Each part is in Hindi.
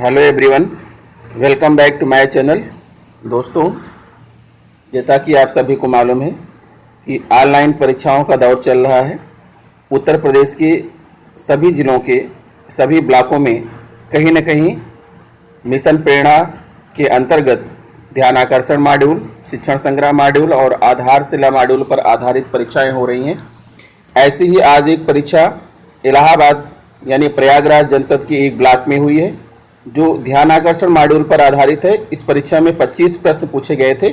Hello everyone, welcome back to my channel. दोस्तों, जैसा कि आप सभी को मालूम है कि ऑनलाइन परीक्षाओं का दौर चल रहा है। उत्तर प्रदेश के सभी ज़िलों के सभी ब्लॉकों में कहीं न कहीं मिशन प्रेरणा के अंतर्गत ध्यानाकर्षण मॉड्यूल, शिक्षण संग्रह मॉड्यूल और आधारशिला मॉड्यूल पर आधारित परीक्षाएं हो रही हैं। ऐसी ही आज एक परीक्षा इलाहाबाद यानी प्रयागराज जनपद के एक ब्लॉक में हुई है, जो ध्यानाकर्षण मॉड्यूल पर आधारित है। इस परीक्षा में 25 प्रश्न पूछे गए थे,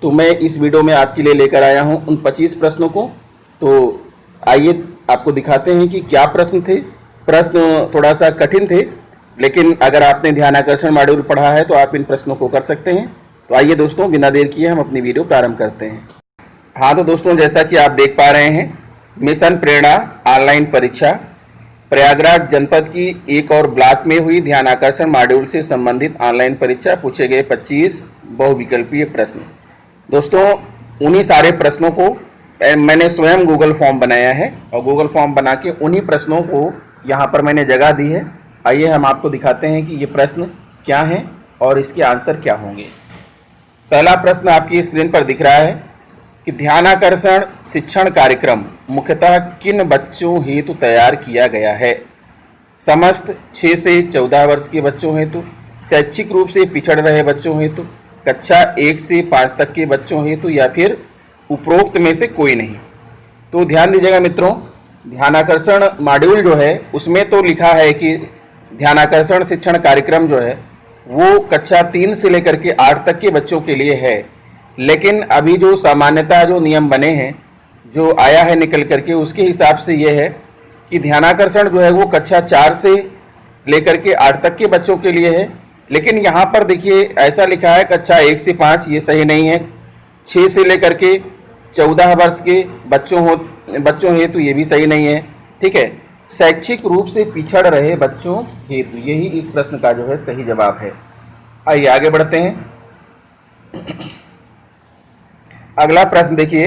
तो मैं इस वीडियो में आपके लिए लेकर आया हूं उन 25 प्रश्नों को। तो आइए आपको दिखाते हैं कि क्या प्रश्न थे। प्रश्न थोड़ा सा कठिन थे, लेकिन अगर आपने ध्यानाकर्षण मॉड्यूल पढ़ा है तो आप इन प्रश्नों को कर सकते हैं। तो आइए दोस्तों, बिना देर किए हम अपनी वीडियो प्रारंभ करते हैं। हाँ तो दोस्तों, जैसा कि आप देख पा रहे हैं, मिशन प्रेरणा ऑनलाइन परीक्षा प्रयागराज जनपद की एक और ब्लॉक में हुई ध्यानाकर्षण मॉड्यूल से संबंधित ऑनलाइन परीक्षा। पूछे गए 25 बहुविकल्पीय प्रश्न। दोस्तों, उन्हीं सारे प्रश्नों को मैंने स्वयं गूगल फॉर्म बनाया है और गूगल फॉर्म बना के उन्हीं प्रश्नों को यहाँ पर मैंने जगह दी है। आइए हम आपको दिखाते हैं कि ये प्रश्न क्या हैं और इसके आंसर क्या होंगे। पहला प्रश्न आपकी स्क्रीन पर दिख रहा है कि ध्यानाकर्षण शिक्षण कार्यक्रम मुख्यतः किन बच्चों हेतु तैयार किया गया है। समस्त 6 से 14 वर्ष के बच्चों हेतु, शैक्षिक रूप से पिछड़ रहे बच्चों हेतु, कक्षा 1 से 5 तक के बच्चों हेतु, या फिर उपरोक्त में से कोई नहीं। तो ध्यान दीजिएगा मित्रों, ध्यानाकर्षण मॉड्यूल जो है उसमें तो लिखा है कि ध्यानाकर्षण शिक्षण कार्यक्रम जो है वो कक्षा 3 से लेकर के 8 तक के बच्चों के लिए है। लेकिन अभी जो सामान्यतः जो नियम बने हैं, जो आया है निकल करके, उसके हिसाब से ये है कि ध्यानाकर्षण जो है वो कक्षा 4 से लेकर के 8 तक के बच्चों के लिए है। लेकिन यहाँ पर देखिए ऐसा लिखा है कक्षा 1 से 5, ये सही नहीं है। 6 से लेकर के 14 वर्ष के बच्चों हेतु, ये भी सही नहीं है। ठीक है, शैक्षिक रूप से पिछड़ रहे बच्चों हेतु, यही इस प्रश्न का जो है सही जवाब है। आइए आगे बढ़ते हैं। अगला प्रश्न देखिए,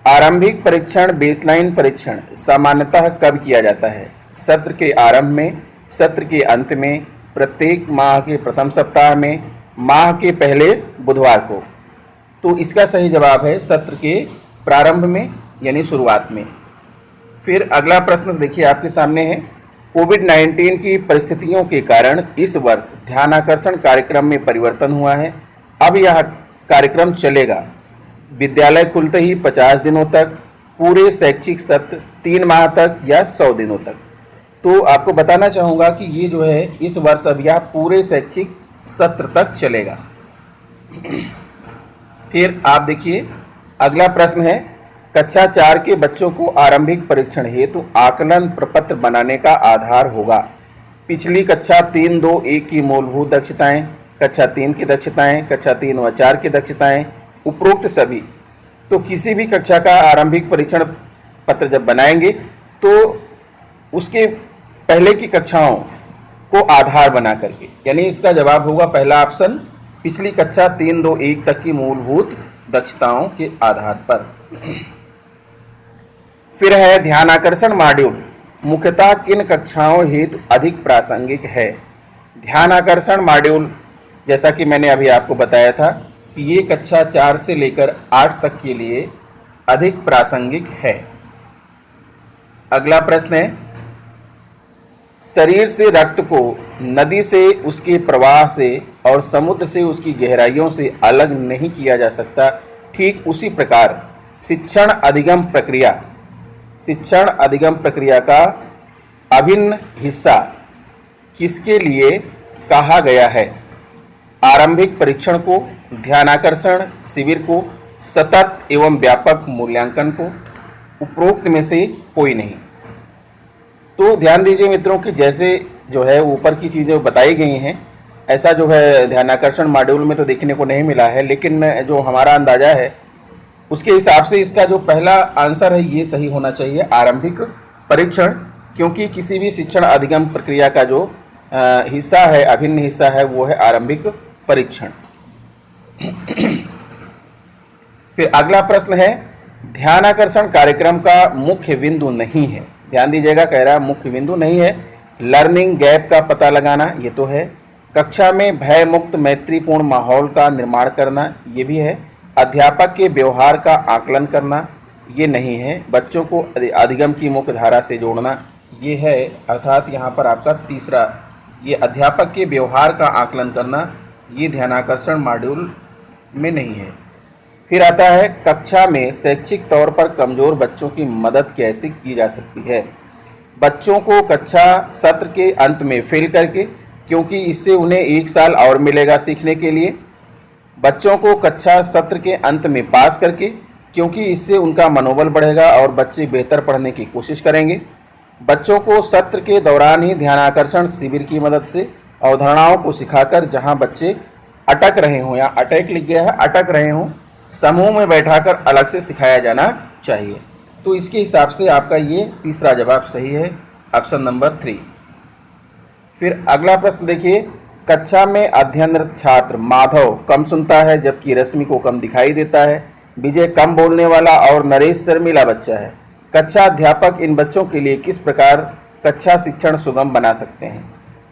आरंभिक परीक्षण बेसलाइन परीक्षण सामान्यतः कब किया जाता है। सत्र के आरंभ में, सत्र के अंत में, प्रत्येक माह के प्रथम सप्ताह में, माह के पहले बुधवार को। तो इसका सही जवाब है सत्र के प्रारंभ में यानी शुरुआत में। फिर अगला प्रश्न देखिए आपके सामने है, कोविड-19 की परिस्थितियों के कारण इस वर्ष ध्यानाकर्षण कार्यक्रम में परिवर्तन हुआ है। अब यह कार्यक्रम चलेगा विद्यालय खुलते ही 50 दिनों तक, पूरे शैक्षिक सत्र 3 माह तक, या 100 दिनों तक। तो आपको बताना चाहूँगा कि ये जो है इस वर्ष अब यह पूरे शैक्षिक सत्र तक चलेगा। फिर आप देखिए अगला प्रश्न है, कक्षा 4 के बच्चों को आरंभिक परीक्षण हेतु आकलन प्रपत्र बनाने का आधार होगा। पिछली कक्षा 3-2-1 की मूलभूत दक्षताएं, कक्षा 3 की दक्षताएं, कक्षा 3 व 4 की दक्षताएं, उपरोक्त सभी। तो किसी भी कक्षा का आरंभिक परीक्षण पत्र जब बनाएंगे तो उसके पहले की कक्षाओं को आधार बना करके, यानी इसका जवाब होगा पहला ऑप्शन, पिछली कक्षा 3-2-1 तक की मूलभूत दक्षताओं के आधार पर। फिर है ध्यानाकर्षण मॉड्यूल मुख्यतः किन कक्षाओं हेतु अधिक प्रासंगिक है। ध्यानाकर्षण मॉड्यूल जैसा कि मैंने अभी आपको बताया था कि ये कक्षा 4 से लेकर 8 तक के लिए अधिक प्रासंगिक है। अगला प्रश्न है, शरीर से रक्त को नदी से उसके प्रवाह से और समुद्र से उसकी गहराइयों से अलग नहीं किया जा सकता। ठीक उसी प्रकार शिक्षण अधिगम प्रक्रिया का अभिन्न हिस्सा किसके लिए कहा गया है। आरंभिक परीक्षण को, ध्यानाकर्षण शिविर को, सतत एवं व्यापक मूल्यांकन को, उपरोक्त में से कोई नहीं। तो ध्यान दीजिए मित्रों कि जैसे जो है ऊपर की चीज़ें बताई गई हैं, ऐसा जो है ध्यानाकर्षण मॉड्यूल में तो देखने को नहीं मिला है। लेकिन जो हमारा अंदाजा है उसके हिसाब से इसका जो पहला आंसर है ये सही होना चाहिए, आरंभिक परीक्षण। क्योंकि किसी भी शिक्षण अधिगम प्रक्रिया का जो हिस्सा है, अभिन्न हिस्सा है, वो है आरंभिक परीक्षण। फिर अगला प्रश्न है, ध्यानाकर्षण कार्यक्रम का मुख्य बिंदु नहीं है। ध्यान दीजिएगा, कह रहा है मुख्य बिंदु नहीं है। लर्निंग गैप का पता लगाना, ये तो है। कक्षा में भय मुक्त मैत्रीपूर्ण माहौल का निर्माण करना, ये भी है। अध्यापक के व्यवहार का आकलन करना, ये नहीं है। बच्चों को अधिगम की मुख्य धारा से जोड़ना, ये है। अर्थात यहाँ पर आपका तीसरा, ये अध्यापक के व्यवहार का आकलन करना, ये ध्यानाकर्षण मॉड्यूल में नहीं है। फिर आता है कक्षा में शैक्षिक तौर पर कमज़ोर बच्चों की मदद कैसे की जा सकती है। बच्चों को कक्षा सत्र के अंत में फेल करके, क्योंकि इससे उन्हें 1 साल और मिलेगा सीखने के लिए। बच्चों को कक्षा सत्र के अंत में पास करके, क्योंकि इससे उनका मनोबल बढ़ेगा और बच्चे बेहतर पढ़ने की कोशिश करेंगे। बच्चों को सत्र के दौरान ही ध्यानाकर्षण शिविर की मदद से अवधारणाओं को सिखाकर, जहां बच्चे अटक रहे हों या अटैक लिख गया है, अटक रहे हों, समूह में बैठाकर अलग से सिखाया जाना चाहिए। तो इसके हिसाब से आपका ये तीसरा जवाब सही है, ऑप्शन नंबर 3। फिर अगला प्रश्न देखिए, कक्षा में अध्ययनरत छात्र माधव कम सुनता है जबकि रश्मि को कम दिखाई देता है। विजय कम बोलने वाला और नरेश शर्मीला बच्चा है। कक्षा अध्यापक इन बच्चों के लिए किस प्रकार कक्षा शिक्षण सुगम बना सकते हैं।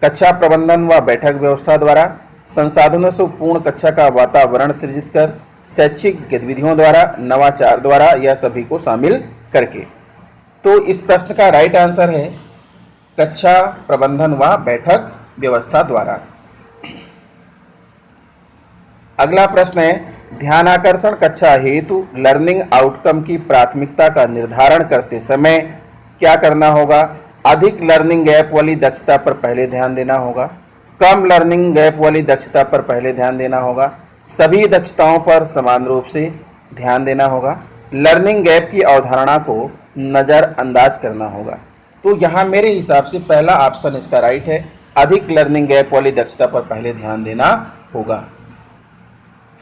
कक्षा प्रबंधन व बैठक व्यवस्था द्वारा, संसाधनों से पूर्ण कक्षा का वातावरण सृजित कर, शैक्षिक गतिविधियों द्वारा, नवाचार द्वारा, या सभी को शामिल करके। तो इस प्रश्न का राइट आंसर है कक्षा प्रबंधन व बैठक व्यवस्था द्वारा। अगला प्रश्न है, ध्यानाकर्षण कक्षा हेतु लर्निंग आउटकम की प्राथमिकता का निर्धारण करते समय क्या करना होगा। अधिक लर्निंग गैप वाली दक्षता पर पहले ध्यान देना होगा, कम लर्निंग गैप वाली दक्षता पर पहले ध्यान देना होगा, सभी दक्षताओं पर समान रूप से ध्यान देना होगा, लर्निंग गैप की अवधारणा को नज़रअंदाज करना होगा। तो यहाँ मेरे हिसाब से पहला ऑप्शन इसका राइट है, अधिक लर्निंग गैप वाली दक्षता पर पहले ध्यान देना होगा।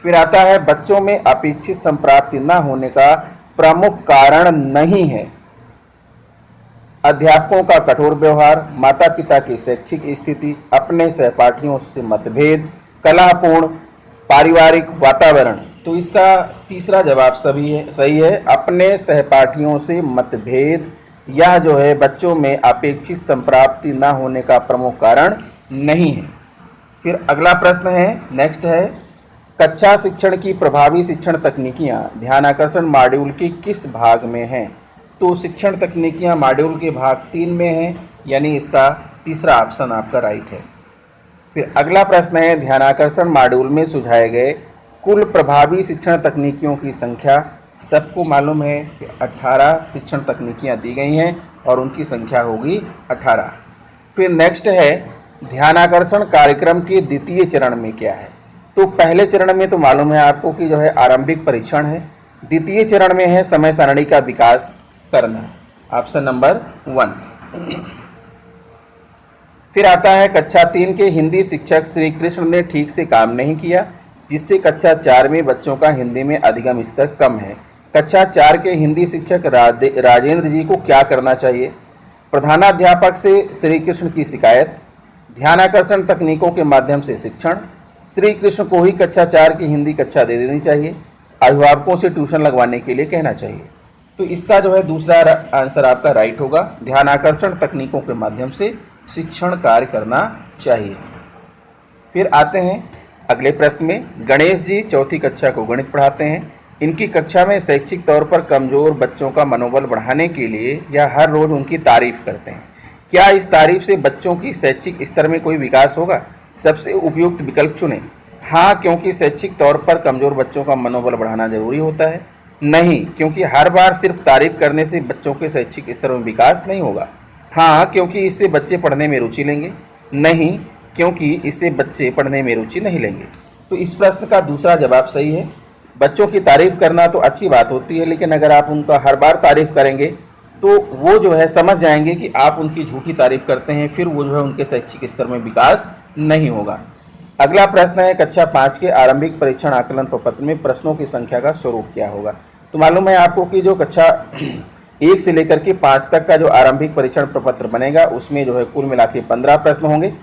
फिर आता है बच्चों में अपेक्षित संप्राप्ति न होने का प्रमुख कारण नहीं है। अध्यापकों का कठोर व्यवहार, माता पिता की शैक्षिक स्थिति, अपने सहपाठियों से मतभेद, कलहपूर्ण पारिवारिक वातावरण। तो इसका तीसरा जवाब सही है, अपने सहपाठियों से मतभेद। यह जो है बच्चों में अपेक्षित संप्राप्ति न होने का प्रमुख कारण नहीं है। फिर अगला प्रश्न है, नेक्स्ट है, कक्षा शिक्षण की प्रभावी शिक्षण तकनीकियाँ ध्यानाकर्षण मॉड्यूल के किस भाग में हैं। तो शिक्षण तकनीकियाँ मॉड्यूल के भाग 3 में हैं, यानी इसका तीसरा ऑप्शन आपका राइट है। फिर अगला प्रश्न है, ध्यानाकर्षण मॉड्यूल में सुझाए गए कुल प्रभावी शिक्षण तकनीकियों की संख्या। सबको मालूम है कि 18 शिक्षण तकनीकियाँ दी गई हैं और उनकी संख्या होगी 18। फिर नेक्स्ट है, ध्यानाकर्षण कार्यक्रम के द्वितीय चरण में क्या है। तो पहले चरण में तो मालूम है आपको कि जो है आरंभिक परीक्षण है, द्वितीय चरण में है समय सारणी का विकास करना, ऑप्शन नंबर 1। फिर आता है कक्षा 3 के हिंदी शिक्षक श्री कृष्ण ने ठीक से काम नहीं किया, जिससे कक्षा 4 में बच्चों का हिंदी में अधिगम स्तर कम है। कक्षा 4 के हिंदी शिक्षक राजेंद्र जी को क्या करना चाहिए। प्रधानाध्यापक से श्री कृष्ण की शिकायत, ध्यानाकर्षण तकनीकों के माध्यम से शिक्षण, श्री कृष्ण को ही कक्षा 4 की हिंदी कक्षा दे देनी चाहिए, अभिभावकों से ट्यूशन लगवाने के लिए कहना चाहिए। तो इसका जो है दूसरा आंसर आपका राइट होगा, ध्यानाकर्षण तकनीकों के माध्यम से शिक्षण कार्य करना चाहिए। फिर आते हैं अगले प्रश्न में, गणेश जी चौथी कक्षा को गणित पढ़ाते हैं। इनकी कक्षा में शैक्षिक तौर पर कमजोर बच्चों का मनोबल बढ़ाने के लिए यह हर रोज उनकी तारीफ करते हैं। क्या इस तारीफ से बच्चों की शैक्षिक स्तर में कोई विकास होगा। सबसे उपयुक्त विकल्प चुनें। हाँ, क्योंकि शैक्षिक तौर पर कमजोर बच्चों का मनोबल बढ़ाना जरूरी होता है। नहीं, क्योंकि हर बार सिर्फ तारीफ करने से बच्चों के शैक्षिक स्तर में विकास नहीं होगा। हाँ, क्योंकि इससे बच्चे पढ़ने में रुचि लेंगे। नहीं, क्योंकि इससे बच्चे पढ़ने में रुचि नहीं लेंगे। तो इस प्रश्न का दूसरा जवाब सही है। बच्चों की तारीफ करना तो अच्छी बात होती है, लेकिन अगर आप उनका हर बार तारीफ करेंगे तो वो जो है समझ जाएंगे कि आप उनकी झूठी तारीफ करते हैं, फिर वो जो है उनके शैक्षिक स्तर में विकास नहीं होगा। अगला प्रश्न है, कक्षा 5 के आरंभिक परीक्षण आकलन प्रपत्र में प्रश्नों की संख्या का स्वरूप क्या होगा। तो मालूम है आपको कि जो कक्षा 1 से लेकर के 5 तक का जो आरंभिक परीक्षण प्रपत्र बनेगा उसमें जो है कुल मिला के 15 प्रश्न होंगे,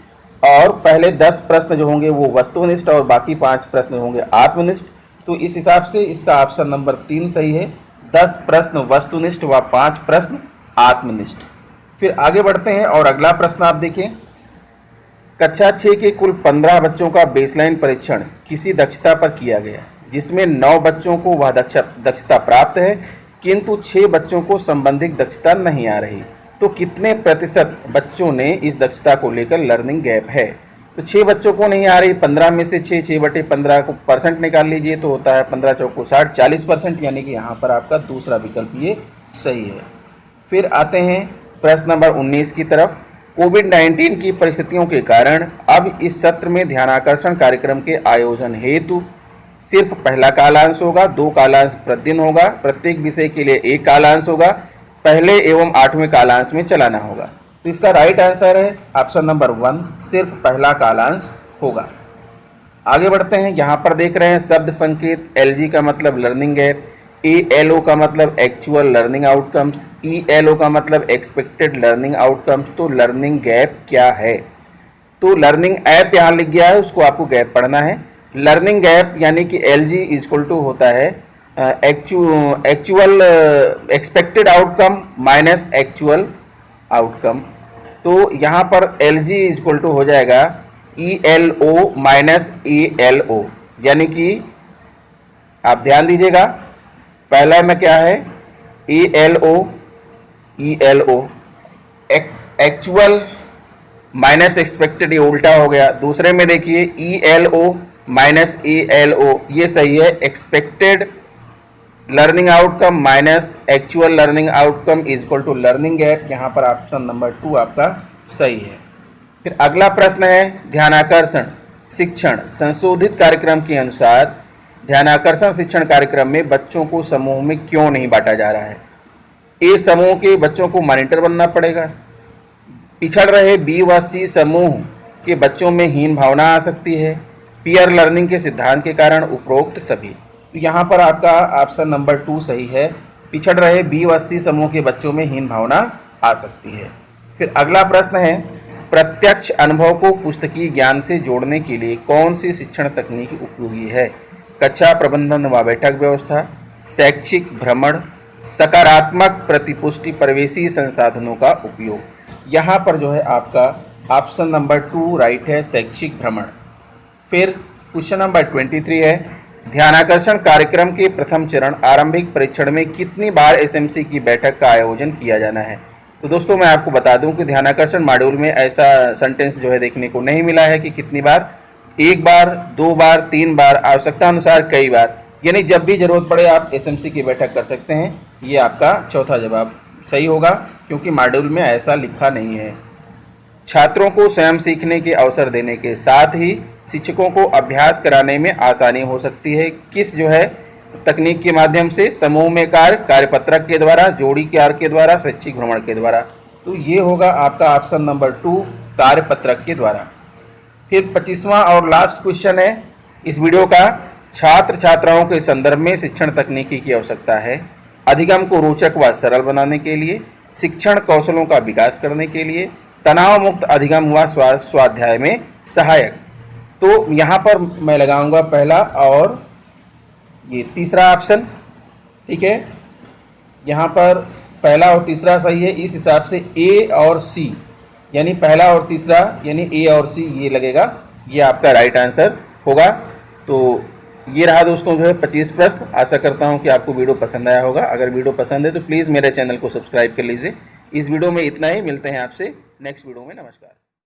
और पहले 10 प्रश्न जो होंगे वो वस्तुनिष्ठ और बाकी 5 प्रश्न होंगे आत्मनिष्ठ। तो इस हिसाब से इसका ऑप्शन नंबर 3 सही है, 10 प्रश्न वस्तुनिष्ठ व 5 प्रश्न आत्मनिष्ठ। फिर आगे बढ़ते हैं और अगला प्रश्न आप देखिए, कक्षा 6 के कुल 15 बच्चों का बेसलाइन परीक्षण किसी दक्षता पर किया गया, जिसमें 9 बच्चों को वह दक्षता प्राप्त है, किंतु 6 बच्चों को संबंधित दक्षता नहीं आ रही। तो कितने प्रतिशत बच्चों ने इस दक्षता को लेकर लर्निंग गैप है? तो 6 बच्चों को नहीं आ रही, 15 में से 6/15 को परसेंट निकाल लीजिए तो होता है 15 चौको 60, 40%, यानी कि यहाँ पर आपका दूसरा विकल्प ये सही है। फिर आते हैं प्रश्न नंबर 19 की तरफ। कोविड-19 की परिस्थितियों के कारण अब इस सत्र में ध्यानाकर्षण कार्यक्रम के आयोजन हेतु सिर्फ पहला कालांश होगा, 2 कालांश प्रतिदिन होगा, प्रत्येक विषय के लिए 1 कालांश होगा, पहले एवं 8वें कालांश में चलाना होगा। तो इसका राइट आंसर है ऑप्शन नंबर 1, सिर्फ पहला कालांश होगा। आगे बढ़ते हैं, यहाँ पर देख रहे हैं शब्द संकेत। LG का मतलब लर्निंग गैप, ALO का मतलब एक्चुअल लर्निंग आउटकम्स, ELO का मतलब एक्सपेक्टेड लर्निंग आउटकम्स। तो लर्निंग गैप क्या है? तो लर्निंग ऐप यहाँ लिख गया है, उसको आपको गैप पढ़ना है। लर्निंग गैप यानी कि LG इक्वल टू होता है actual expected outcome minus actual outcome. तो यहाँ पर LG इक्वल टू हो जाएगा ELO माइनस ALO, यानी कि आप ध्यान दीजिएगा, पहला में क्या है ELO एक्चुअल माइनस एक्सपेक्टेड, ये उल्टा हो गया। दूसरे में देखिए ELO माइनस ALO, ये सही है, expected learning outcome minus actual learning outcome is equal to learning gap. यहाँ पर ऑप्शन नंबर 2 आपका सही है। फिर अगला प्रश्न है ध्यानाकर्षण शिक्षण संशोधित कार्यक्रम के अनुसार ध्यानाकर्षण शिक्षण कार्यक्रम में बच्चों को समूह में क्यों नहीं बांटा जा रहा है? ए समूह के बच्चों को मॉनिटर बनना पड़ेगा, पिछड़ रहे बी व सी समूह के बच्चों में हीन भावना आ सकती है, पीयर लर्निंग के सिद्धांत के कारण उपरोक्त सभी। तो यहाँ पर आपका ऑप्शन नंबर 2 सही है, पिछड़ रहे बी व सी समूह के बच्चों में हीन भावना आ सकती है। फिर अगला प्रश्न है प्रत्यक्ष अनुभव को पुस्तकीय ज्ञान से जोड़ने के लिए कौन सी शिक्षण तकनीक उपयोगी है? कक्षा प्रबंधन व बैठक व्यवस्था, शैक्षिक भ्रमण, सकारात्मक प्रतिपुष्टि, परिवेशी संसाधनों का उपयोग। यहाँ पर जो है आपका ऑप्शन नंबर 2 राइट है, शैक्षिक भ्रमण। फिर क्वेश्चन नंबर 23 है ध्यानाकर्षण कार्यक्रम के प्रथम चरण आरंभिक परीक्षण में कितनी बार SMC की बैठक का आयोजन किया जाना है? तो दोस्तों मैं आपको बता दूं कि ध्यानाकर्षण मॉड्यूल में ऐसा सेंटेंस जो है देखने को नहीं मिला है कि कितनी बार, 1 बार, 2 बार, 3 बार, आवश्यकता अनुसार कई बार, यानी जब भी जरूरत पड़े आप SMC की बैठक कर सकते हैं। ये आपका चौथा जवाब सही होगा, क्योंकि मॉड्यूल में ऐसा लिखा नहीं है। छात्रों को स्वयं सीखने के अवसर देने के साथ ही शिक्षकों को अभ्यास कराने में आसानी हो सकती है। किस जो है तकनीक के माध्यम से? समूह में कार्यपत्रक के द्वारा, जोड़ी कार्य के द्वारा, शैक्षिक भ्रमण के द्वारा। तो ये होगा आपका ऑप्शन नंबर 2 कार्यपत्रक के द्वारा। फिर 25वां और लास्ट क्वेश्चन है इस वीडियो का, छात्र छात्राओं के संदर्भ में शिक्षण तकनीकी की आवश्यकता है अधिगम को रोचक व सरल बनाने के लिए, शिक्षण कौशलों का विकास करने के लिए, तनाव मुक्त अधिगम व स्वाध्याय में सहायक। तो यहाँ पर मैं लगाऊंगा पहला और ये तीसरा ऑप्शन, ठीक है। यहाँ पर पहला और तीसरा सही है, इस हिसाब से A और C यानी पहला और तीसरा यानी A और C ये लगेगा, ये आपका राइट आंसर होगा। तो ये रहा दोस्तों जो है 25 प्रश्न। आशा करता हूँ कि आपको वीडियो पसंद आया होगा। अगर वीडियो पसंद है तो प्लीज़ मेरे चैनल को सब्सक्राइब कर लीजिए। इस वीडियो में इतना ही, मिलते हैं आपसे नेक्स्ट वीडियो में। नमस्कार।